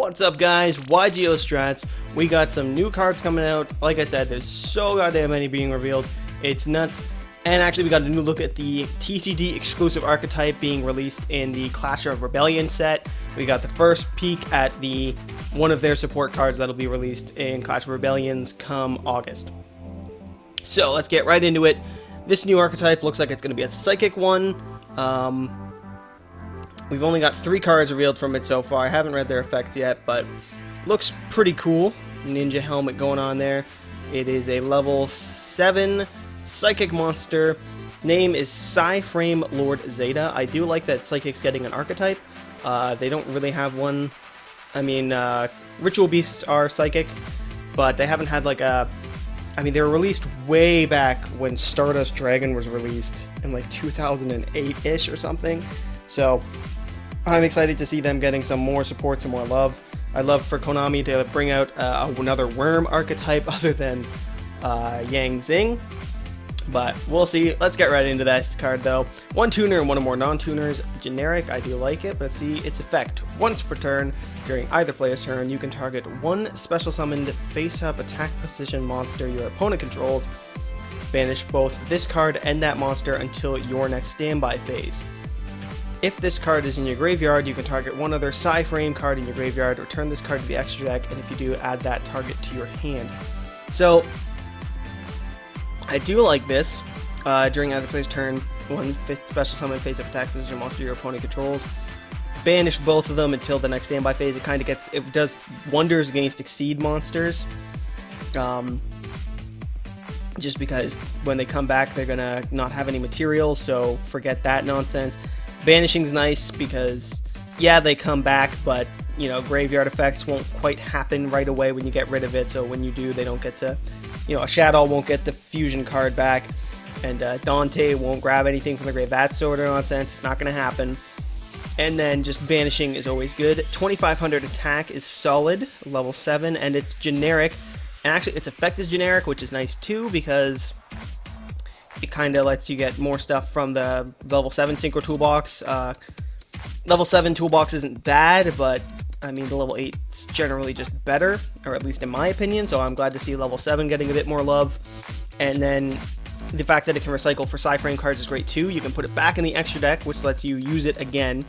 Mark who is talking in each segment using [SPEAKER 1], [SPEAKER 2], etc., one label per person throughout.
[SPEAKER 1] What's up, guys? YGO Strats. We got some new cards coming out. Like I said, there's so goddamn many being revealed. It's nuts. And actually, we got a new look at the TCG exclusive archetype being released in the Clash of Rebellion set. We got the first peek at one of their support cards that'll be released in Clash of Rebellions come August. So let's get right into it. This new archetype looks like it's going to be a psychic one. We've only got 3 cards revealed from it so far. I haven't read their effects yet, but looks pretty cool. Ninja helmet going on there. It is a level 7 psychic monster. Name is PSYFrame Lord Zeta. I do like that Psychic's getting an archetype. They don't really have one. I mean, Ritual Beasts are psychic, but they haven't had like a... I mean, they were released way back when Stardust Dragon was released in like 2008-ish or something. So I'm excited to see them getting some more support, some more love. I'd love for Konami to bring out another worm archetype other than Yang Zing. But we'll see. Let's get right into this card, though. 1 tuner and 1 or more non-tuners. Generic, I do like it. Let's see its effect. Once per turn, during either player's turn, you can target 1 special summoned face-up attack position monster your opponent controls. Banish both this card and that monster until your next standby phase. If this card is in your graveyard, you can target 1 other PSYFrame card in your graveyard, return this card to the extra deck, and if you do, add that target to your hand. So, I do like this. During either player's turn, 1 special summon face-up attack position monster your opponent controls. Banish both of them until the next standby phase. It does wonders against Exceed monsters. Just because when they come back, they're gonna not have any materials, so forget that nonsense. Banishing's nice because, yeah, they come back, but, you know, graveyard effects won't quite happen right away when you get rid of it, so when you do, they don't get to, you know, a Shadow won't get the fusion card back, and Dante won't grab anything from the grave. That sort of nonsense, it's not going to happen. And then just banishing is always good. 2500 attack is solid, level 7, and it's generic. And actually, its effect is generic, which is nice too, because it kind of lets you get more stuff from the level 7 Synchro Toolbox. Level 7 Toolbox isn't bad, but I mean the level 8 is generally just better, or at least in my opinion, so I'm glad to see level 7 getting a bit more love. And then the fact that it can recycle for PSYFrame cards is great too. You can put it back in the extra deck, which lets you use it again,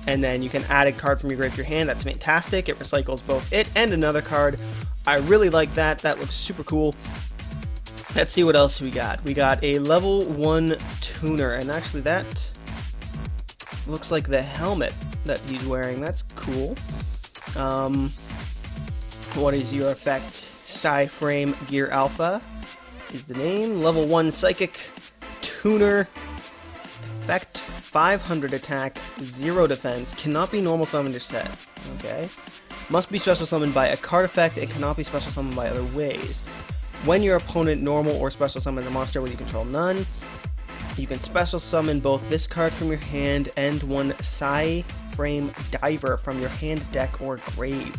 [SPEAKER 1] and then you can add a card from your grave to your hand. That's fantastic. It recycles both it and another card. I really like that. That looks super cool. Let's see what else we got. We got a level 1 tuner, and actually that looks like the helmet that he's wearing. That's cool. What is your effect? PSYFrame Gear Alpha is the name. Level 1 Psychic Tuner. Effect 500 attack, 0 defense. Cannot be normal summoned or set. Okay. Must be special summoned by a card effect and cannot be special summoned by other ways. When your opponent normal or special summons a monster when you control none, you can special summon both this card from your hand and 1 PSYFrame Diver from your hand, deck, or grave.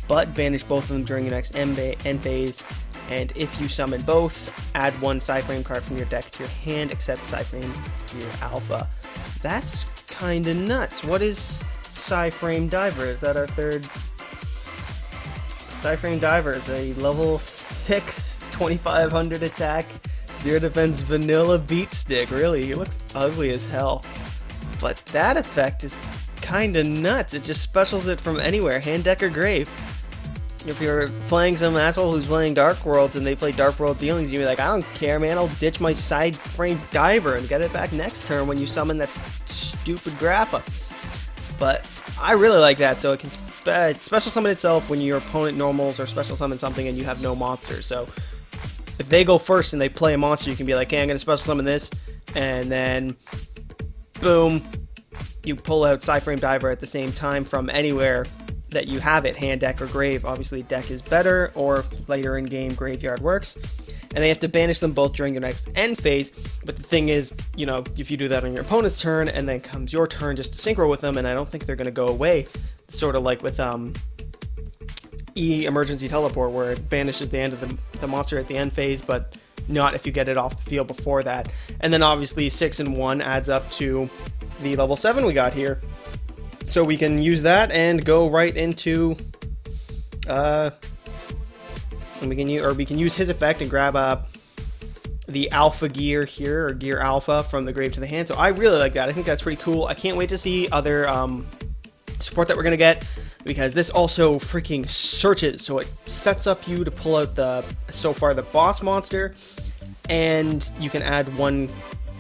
[SPEAKER 1] But banish both of them during your next end phase, and if you summon both, add 1 PSYFrame card from your deck to your hand except PSYFrame Gear Alpha. That's kinda nuts. What is PSYFrame Diver? Is that our third? PSYFrame Diver is a level 6, 2500 attack, 0 defense vanilla beat stick. Really, he looks ugly as hell. But that effect is kinda nuts. It just specials it from anywhere, hand, deck, or grave. If you're playing some asshole who's playing Dark Worlds and they play Dark World Dealings, you'll be like, I don't care, man, I'll ditch my PSYFrame Diver and get it back next turn when you summon that stupid Grappa. But I really like that, so it can special summon itself when your opponent normals or special summon something and you have no monsters. So if they go first and they play a monster, you can be like, okay, I'm going to special summon this, and then boom, you pull out PSYFrame Diver at the same time from anywhere that you have it, hand, deck, or grave. Obviously deck is better, or later in game graveyard works. And they have to banish them both during your next end phase. But the thing is, you know, if you do that on your opponent's turn, and then comes your turn just to synchro with them, and I don't think they're going to go away. Sort of like with E Emergency Teleport, where it banishes the end of the monster at the end phase, but not if you get it off the field before that. And then obviously 6 and 1 adds up to the level 7 we got here. So we can use that and go right into And we can use his effect and grab the Alpha gear here, or Gear Alpha, from the grave to the hand. So I really like that. I think that's pretty cool. I can't wait to see other support that we're gonna get, because this also freaking searches, so it sets up you to pull out the boss monster, and you can add one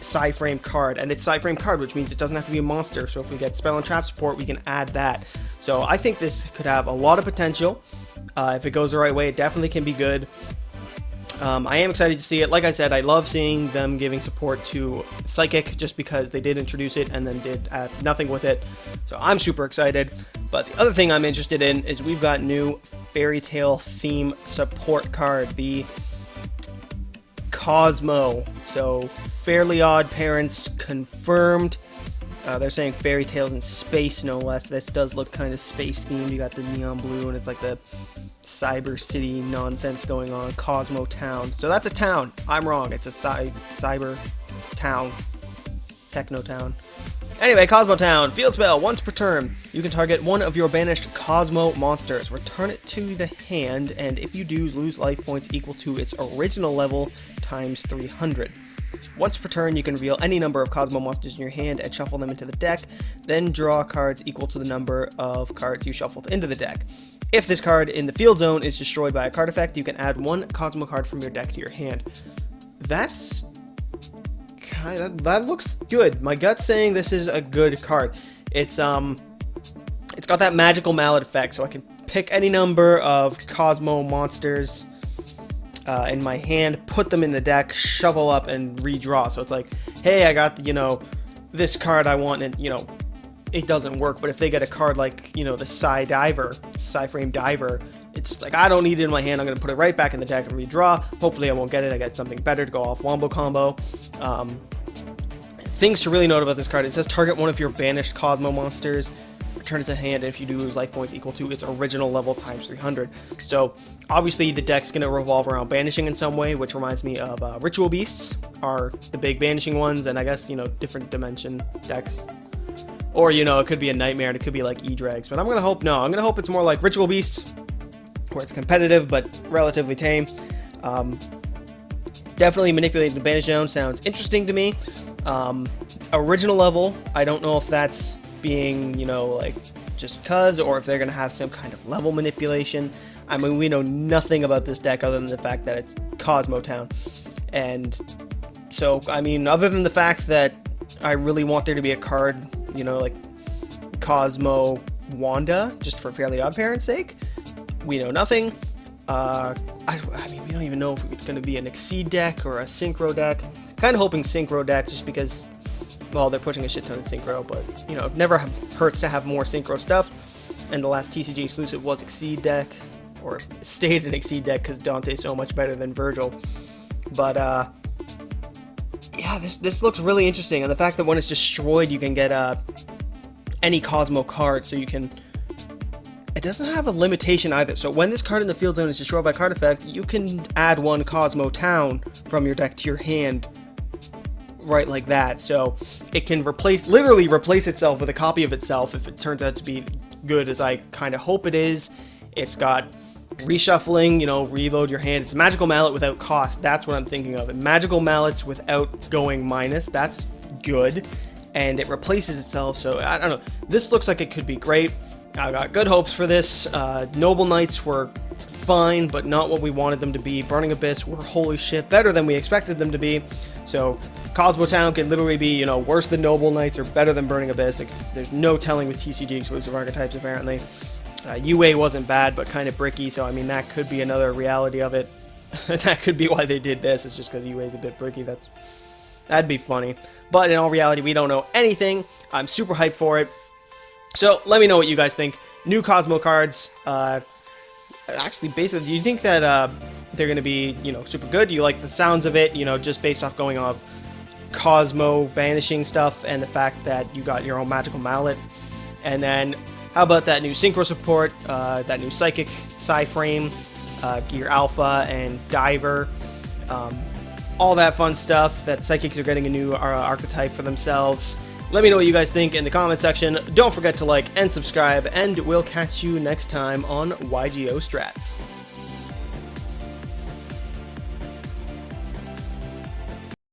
[SPEAKER 1] PSYFrame card, and it's PSYFrame card, which means it doesn't have to be a monster. So if we get spell and trap support, we can add that. So I think this could have a lot of potential. If it goes the right way, it definitely can be good. I am excited to see it. Like I said, I love seeing them giving support to Psychic, just because they did introduce it and then did nothing with it. So I'm super excited. But the other thing I'm interested in is we've got new Fairy Tail theme support card, the Kozmo. So Fairly Odd Parents confirmed. They're saying fairy tales in space, no less. This does look kind of space themed. You got the neon blue, and it's like the cyber city nonsense going on. Kozmo Town. So that's a town. I'm wrong. It's a cyber town. Techno town. Anyway, Kozmo Town. Field spell. Once per turn, you can target one of your banished Kozmo monsters. Return it to the hand, and if you do, lose life points equal to its original level times 300. Once per turn, you can reveal any number of Kozmo monsters in your hand and shuffle them into the deck, then draw cards equal to the number of cards you shuffled into the deck. If this card in the field zone is destroyed by a card effect, you can add one Kozmo card from your deck to your hand. That looks good. My gut's saying this is a good card. It's got that magical mallet effect, so I can pick any number of Kozmo monsters in my hand, put them in the deck, shuffle up, and redraw. So it's like, hey, I got, this card I want, and, it doesn't work. But if they get a card like, the PSYFrame Diver, it's just like, I don't need it in my hand, I'm going to put it right back in the deck and redraw. Hopefully I won't get it, I get something better to go off Wombo Combo. Things to really note about this card, it says target one of your banished Kozmo monsters, return it to hand, and if you do, lose life points equal to its original level times 300. So obviously the deck's going to revolve around banishing in some way, which reminds me of Ritual Beasts are the big banishing ones, and I guess, different dimension decks. Or, it could be a Nightmare, and it could be like E-Drags, but I'm going to hope it's more like Ritual Beasts, where it's competitive but relatively tame. Definitely manipulating the banish zone sounds interesting to me. Original level, I don't know if that's being, just cuz, or if they're going to have some kind of level manipulation. I mean, we know nothing about this deck other than the fact that it's Kozmo Town. And so, I mean, other than the fact that I really want there to be a card, like Kozmo Wanda, just for Fairly Odd Parents' sake, we know nothing. I mean, we don't even know if it's going to be an Exceed deck or a Synchro deck. Kind of hoping Synchro deck, just because, well, they're pushing a shit ton of Synchro, but, it never hurts to have more Synchro stuff. And the last TCG exclusive was Exceed deck, or stayed an Exceed deck, because Dante's so much better than Virgil. But, yeah, this looks really interesting, and the fact that when it's destroyed, you can get any Kozmo card, so you can... It doesn't have a limitation either, so when this card in the field zone is destroyed by card effect, you can add one Kozmo Town from your deck to your hand, right like that. So it can literally replace itself with a copy of itself if it turns out to be good as I kind of hope it is. It's got reshuffling, reload your hand. It's a magical mallet without cost. That's what I'm thinking of. And magical mallets without going minus. That's good. And it replaces itself, so I don't know. This looks like it could be great. I got good hopes for this. Noble Knights were fine, but not what we wanted them to be. Burning Abyss were, holy shit, better than we expected them to be. So Kozmo Town can literally be, worse than Noble Knights or better than Burning Abyss. There's no telling with TCG exclusive archetypes, apparently. UA wasn't bad, but kind of bricky, so I mean, that could be another reality of it. That could be why they did this. It's just because UA is a bit bricky. That'd be funny. But in all reality, we don't know anything. I'm super hyped for it. So let me know what you guys think. New Kozmo cards. Actually, basically, do you think that they're going to be, super good? Do you like the sounds of it, just based off going off Kozmo banishing stuff and the fact that you got your own magical mallet? And then, how about that new Synchro support, that new Psychic PSYFrame, Gear Alpha, and Diver? All that fun stuff, that Psychics are getting a new archetype for themselves. Let me know what you guys think in the comment section. Don't forget to like and subscribe, and we'll catch you next time on YGO Strats.